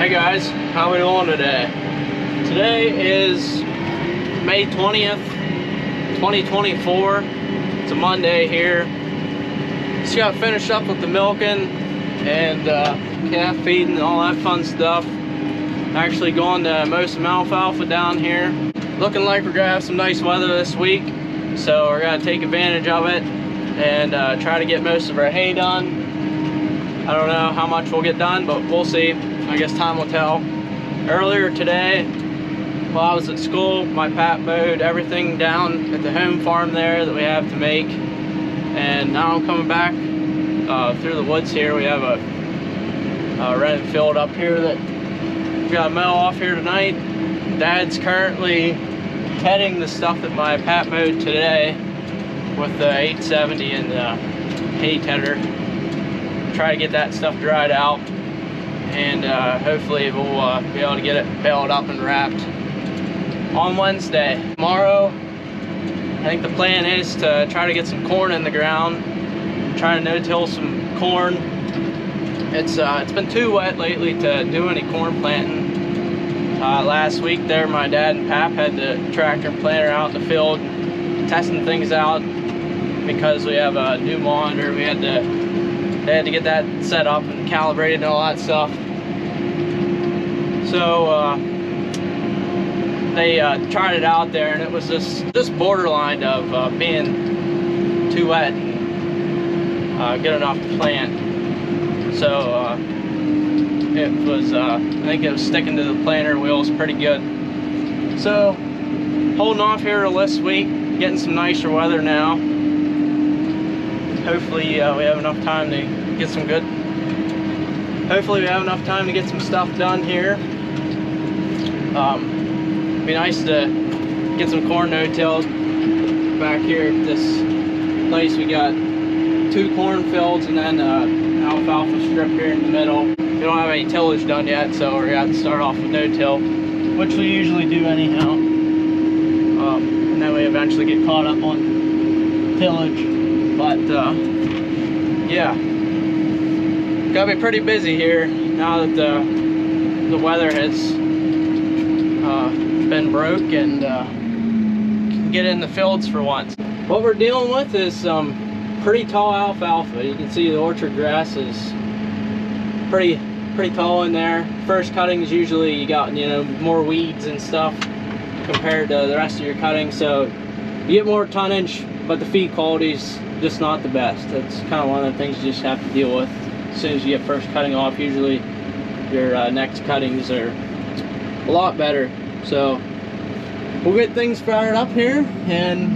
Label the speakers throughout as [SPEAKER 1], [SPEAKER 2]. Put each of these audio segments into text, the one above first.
[SPEAKER 1] Hey guys, how we doing today? Today is May 20th, 2024. It's a Monday here. Just got finished up with the milking and calf feeding and all that fun stuff. Actually going to mow some alfalfa down here. Looking like we're gonna have some nice weather this week, so we're gonna take advantage of it and try to get most of our hay done. I don't know how much we'll get done, but we'll see. I guess time will tell. Earlier today, while I was at school, my pap mowed everything down at the home farm there that we have to make. And now I'm coming back through the woods here. We have a rented field up here that we got to mow off here tonight. Dad's currently heading the stuff that my pap mowed today with the 870 and the hay tedder. Try to get that stuff dried out, and hopefully we'll be able to get it baled up and wrapped on Wednesday. Tomorrow, I think the plan is to try to get some corn in the ground, try to no-till some corn. It's been too wet lately to do any corn planting. Last week there, my dad and Pap had the tractor and planter out in the field testing things out because we have a new monitor. They had to get that set up and calibrated and all that stuff. So they tried it out there, and it was just borderline of being too wet and good enough to plant. So it was, I think it was sticking to the planter wheels pretty good. So holding off here till this week, getting some nicer weather now. Hopefully we have enough time to get some good. Hopefully we have enough time to get some stuff done here. Be nice to get some corn no-tilled back here at this place. We got 2 corn fields and then an alfalfa strip here in the middle. We don't have any tillage done yet, so we're gonna have to start off with no-till, which we usually do anyhow. And then we eventually get caught up on tillage. But yeah, gotta be pretty busy here now that the weather has been broke and can get in the fields for once. What we're dealing with is some pretty tall alfalfa. You can see the orchard grass is pretty tall in there. First cuttings, usually you got, you know, more weeds and stuff compared to the rest of your cuttings, so you get more tonnage, but the feed quality's just not the best. That's kind of one of the things you just have to deal with as soon as you get first cutting off. Usually your next cuttings are a lot better. So we'll get things fired up here and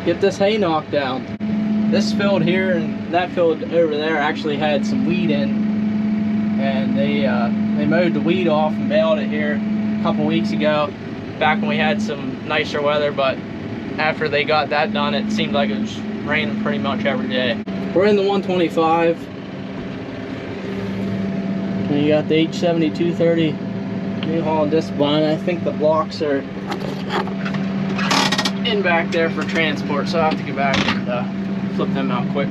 [SPEAKER 1] get this hay knocked down. This field here and that field over there actually had some weed in, and they mowed the weed off and baled it here a couple weeks ago, back when we had some nicer weather. But after they got that done, it seemed like it was raining pretty much every day. We're in the 125. And you got the H70 230 New Holland disc bine. I think the blocks are in back there for transport, so I'll have to get back and flip them out quick.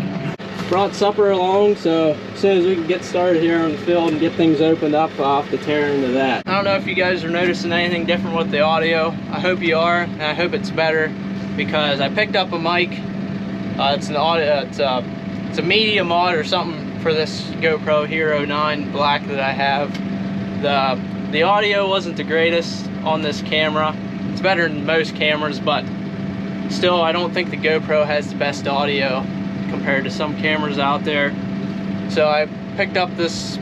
[SPEAKER 1] Brought supper along, so as soon as we can get started here on the field and get things opened up, I'll have to tear into that. I don't know if you guys are noticing anything different with the audio. I hope you are, and I hope it's better, because I picked up a mic. It's an audio. It's a media mod or something for this GoPro Hero 9 Black that I have. The audio wasn't the greatest on this camera. It's better than most cameras, but still, I don't think the GoPro has the best audio compared to some cameras out there. So I picked up this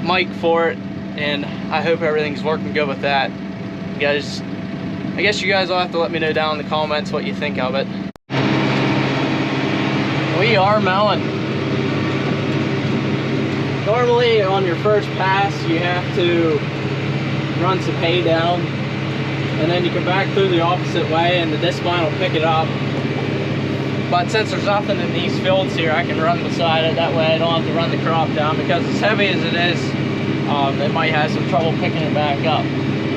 [SPEAKER 1] mic for it, and I hope everything's working good with that. You guys, I guess you guys will have to let me know down in the comments what you think of it. We are mowing. Normally on your first pass you have to run some hay down, and then you come back through the opposite way and the disc bine will pick it up. But since there's nothing in these fields here, I can run beside it. That way I don't have to run the crop down, because as heavy as it is, it might have some trouble picking it back up.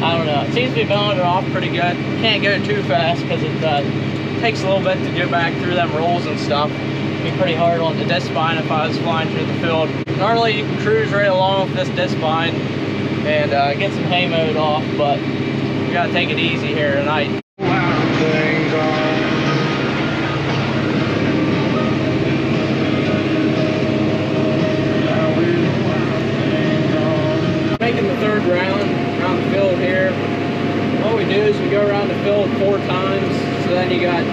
[SPEAKER 1] I don't know. It seems to be bowing it off pretty good. Can't go too fast because it takes a little bit to get back through them rolls and stuff. It'd be pretty hard on the disc bine if I was flying through the field. Normally you can cruise right along with this disc bine and get some hay mowed off, but we gotta take it easy here tonight. Making the third round around the field here. What we do is we go around the field 4 times. So then you got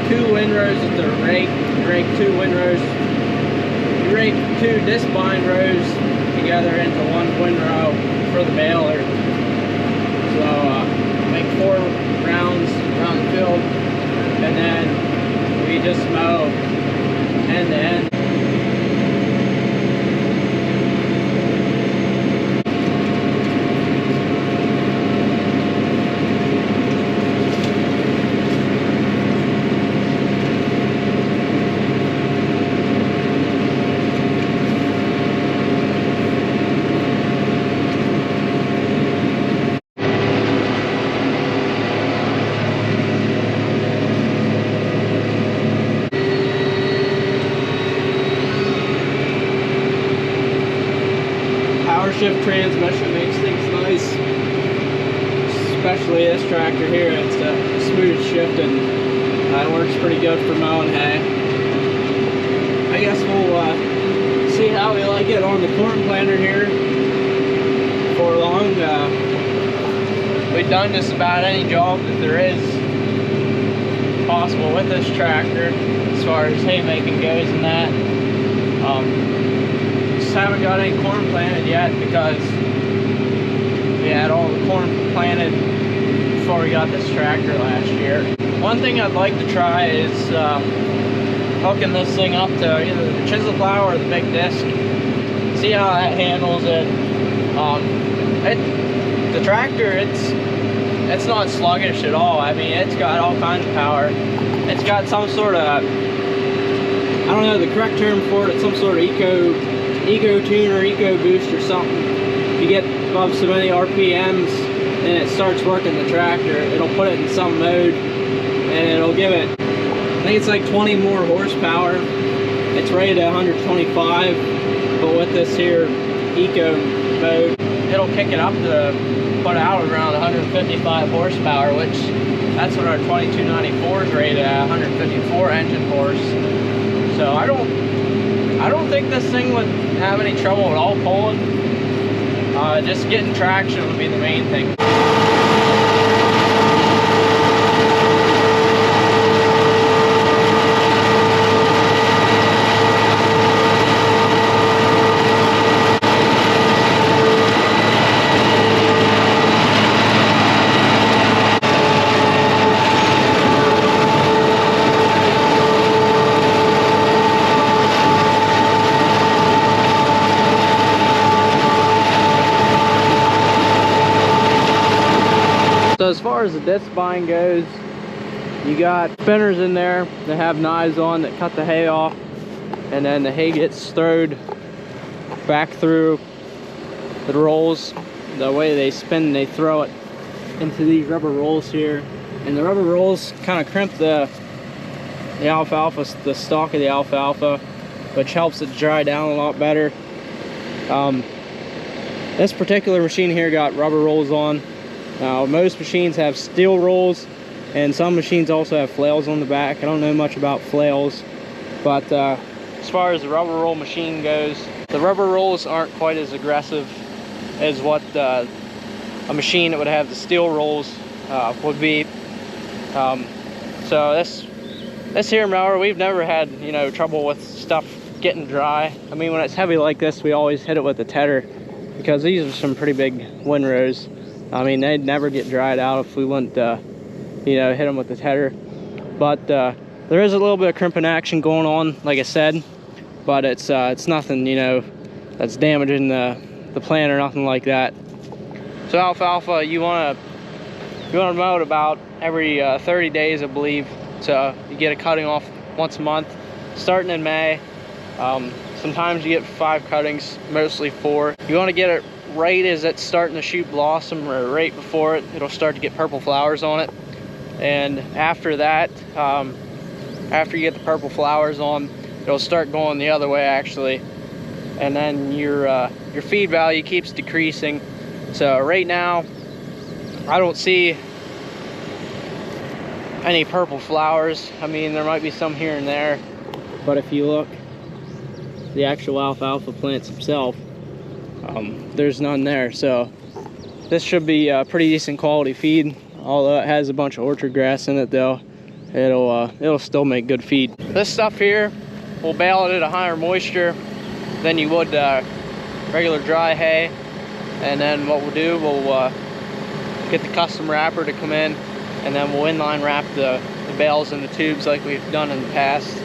[SPEAKER 1] 2 windrows with the rake. You rake 2 windrows. You rake 2 disc bine rows together into 1 windrow for the baler. So make 4 rounds around the field, and then we just mow end to end. Shift transmission makes things nice, especially this tractor here. It's a smooth shift and it works pretty good for mowing hay. I guess we'll see how we like it on the corn planter here. Before long, we've done just about any job that there is possible with this tractor as far as hay making goes and that. Haven't got any corn planted yet because we had all the corn planted before we got this tractor last year. One thing I'd like to try is hooking this thing up to either the chisel plow or the big disc. See how that handles it. The tractor, it's not sluggish at all. I mean, it's got all kinds of power. It's got some sort of, I don't know the correct term for it, it's some sort of eco tune or eco boost or something. If you get above so many RPMs and it starts working the tractor, it'll put it in some mode and it'll give it, I think it's like 20 more horsepower. It's rated at 125, but with this here eco mode, it'll kick it up to put out around 155 horsepower, which that's what our 2294 is rated at, 154 engine horse. So I don't think this thing would have any trouble at all pulling. Just getting traction would be the main thing. So as far as the disc bine goes, you got spinners in there that have knives on that cut the hay off, and then the hay gets throwed back through the rolls. The way they spin, they throw it into these rubber rolls here, and the rubber rolls kind of crimp the alfalfa, the stalk of the alfalfa, which helps it dry down a lot better. This particular machine here got rubber rolls on. Now, most machines have steel rolls, and some machines also have flails on the back. I don't know much about flails, but as far as the rubber roll machine goes, the rubber rolls aren't quite as aggressive as what a machine that would have the steel rolls would be. So this here mower, we've never had, you know, trouble with stuff getting dry. I mean, when it's heavy like this, we always hit it with a tedder because these are some pretty big windrows. I mean, they'd never get dried out if we wouldn't, you know, hit them with the tedder. But there is a little bit of crimping action going on, like I said, but it's nothing, you know, that's damaging the plant or nothing like that. So alfalfa, you want to mow it about every 30 days, I believe. So you get a cutting off once a month, starting in May. Sometimes you get 5 cuttings, mostly 4. You want to get it right as it's starting to shoot blossom, or right before it'll start to get purple flowers on it. And after that, after you get the purple flowers on, it'll start going the other way actually. and then your feed value keeps decreasing. So right now, I don't see any purple flowers. I mean, there might be some here and there, but if you look, the actual alfalfa plants themselves, there's none there. So this should be a pretty decent quality feed. Although it has a bunch of orchard grass in it, though, it'll still make good feed. This stuff here, we'll bale it at a higher moisture than you would regular dry hay. And then what we'll do, we'll get the custom wrapper to come in, and then we'll inline wrap the bales in the tubes like we've done in the past.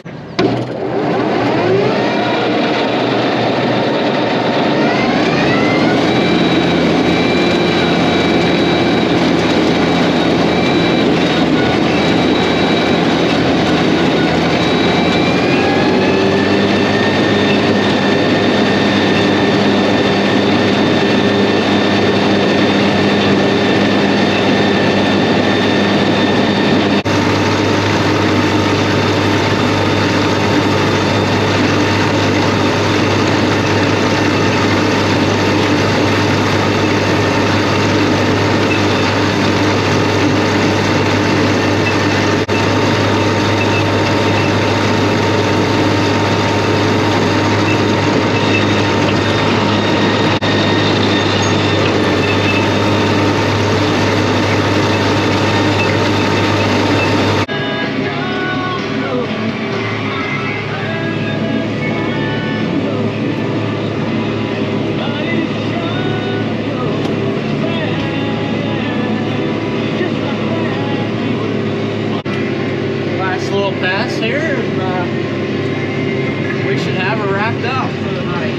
[SPEAKER 1] Pass here, and we should have her wrapped up for the night.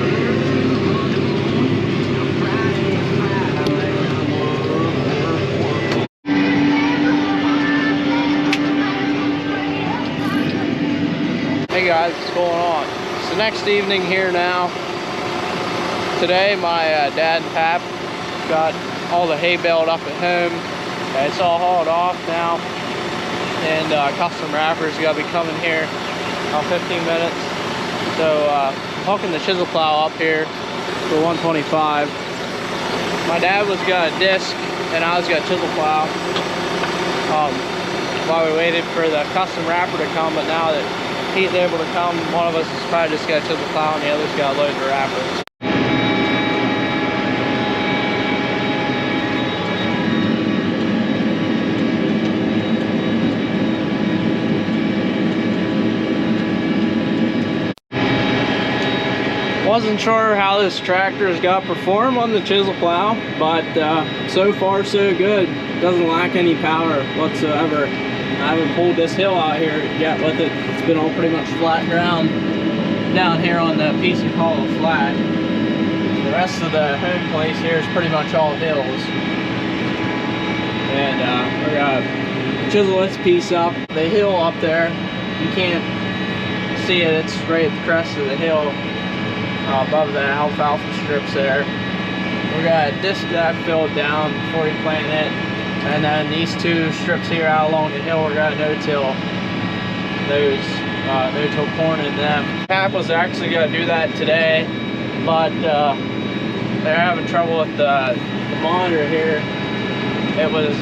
[SPEAKER 1] Hey guys, what's going on? It's the next evening here now. Today my dad and Pap got all the hay baled up at home. It's all hauled off now. And custom wrappers got to be coming here about 15 minutes. So hooking the chisel plow up here for 125. My dad was got a disc and I was got a chisel plow while we waited for the custom wrapper to come. But now that he's able to come, one of us has probably just got a chisel plow and the other's got a load of wrappers. Wasn't sure how this tractor is gonna perform on the chisel plow, but so far so good. Doesn't lack any power whatsoever. I haven't pulled this hill out here yet with it. It's been all pretty much flat ground down here on the piece we call a flat. The rest of the home place here is pretty much all hills. And we're gonna chisel this piece up. The hill up there, you can't see it. It's right at the crest of the hill. Above the alfalfa strips there. We got a disc that I filled down before we plant it, and then these two strips here out along the hill we're gonna no-till those no-till corn in them. Pap was actually gonna do that today, but they're having trouble with the monitor here. It was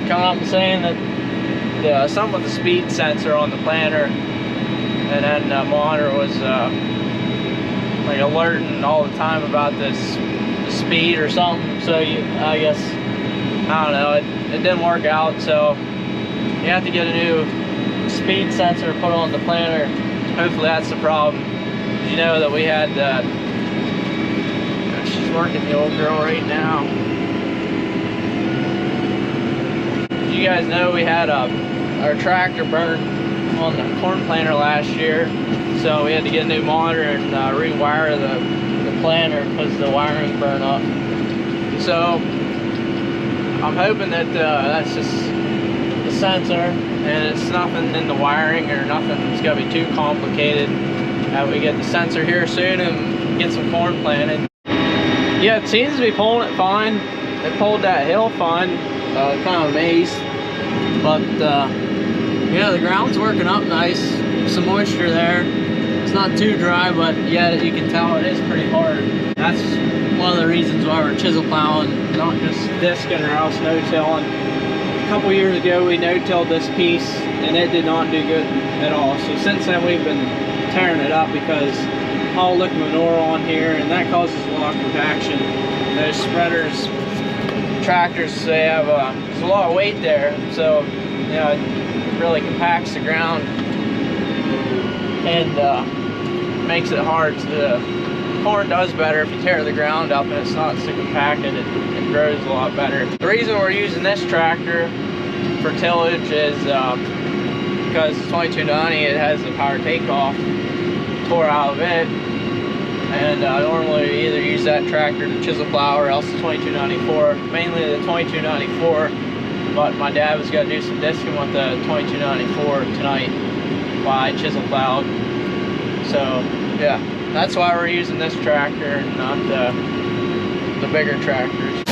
[SPEAKER 1] coming up and saying that something with the speed sensor on the planter, and then the monitor was like alerting all the time about the speed or something. So I guess, I don't know, it didn't work out. So you have to get a new speed sensor put on the planter. Hopefully that's the problem. You know that we had, she's working the old girl right now. You guys know we had our tractor burnt on the corn planter last year. So we had to get a new monitor and rewire the planter because the wiring burned up. So I'm hoping that that's just the sensor and it's nothing in the wiring or nothing that's gonna be too complicated. We get the sensor here soon and get some corn planted. Yeah, it seems to be pulling it fine. It pulled that hill fine. Kind of amazed, but yeah, the ground's working up nice. Some moisture there. It's not too dry, but yeah, you can tell it is pretty hard. That's one of the reasons why we're chisel plowing, not just disking or else no-tilling. A couple years ago we no-tilled this piece and it did not do good at all. So since then we've been tearing it up because all liquid manure on here, and that causes a lot of compaction. Those spreaders, tractors, they have there's a lot of weight there, so you know it really compacts the ground and makes it hard. The corn does better if you tear the ground up and it's not so compacted. It grows a lot better. The reason we're using this tractor for tillage is because the 2290, it has the power takeoff tore out of it, and normally we either use that tractor to chisel plow or else the 2294, mainly the 2294, but my dad was going to do some disking with the 2294 tonight while I chisel plowed. So yeah, that's why we're using this tractor and not the bigger tractors.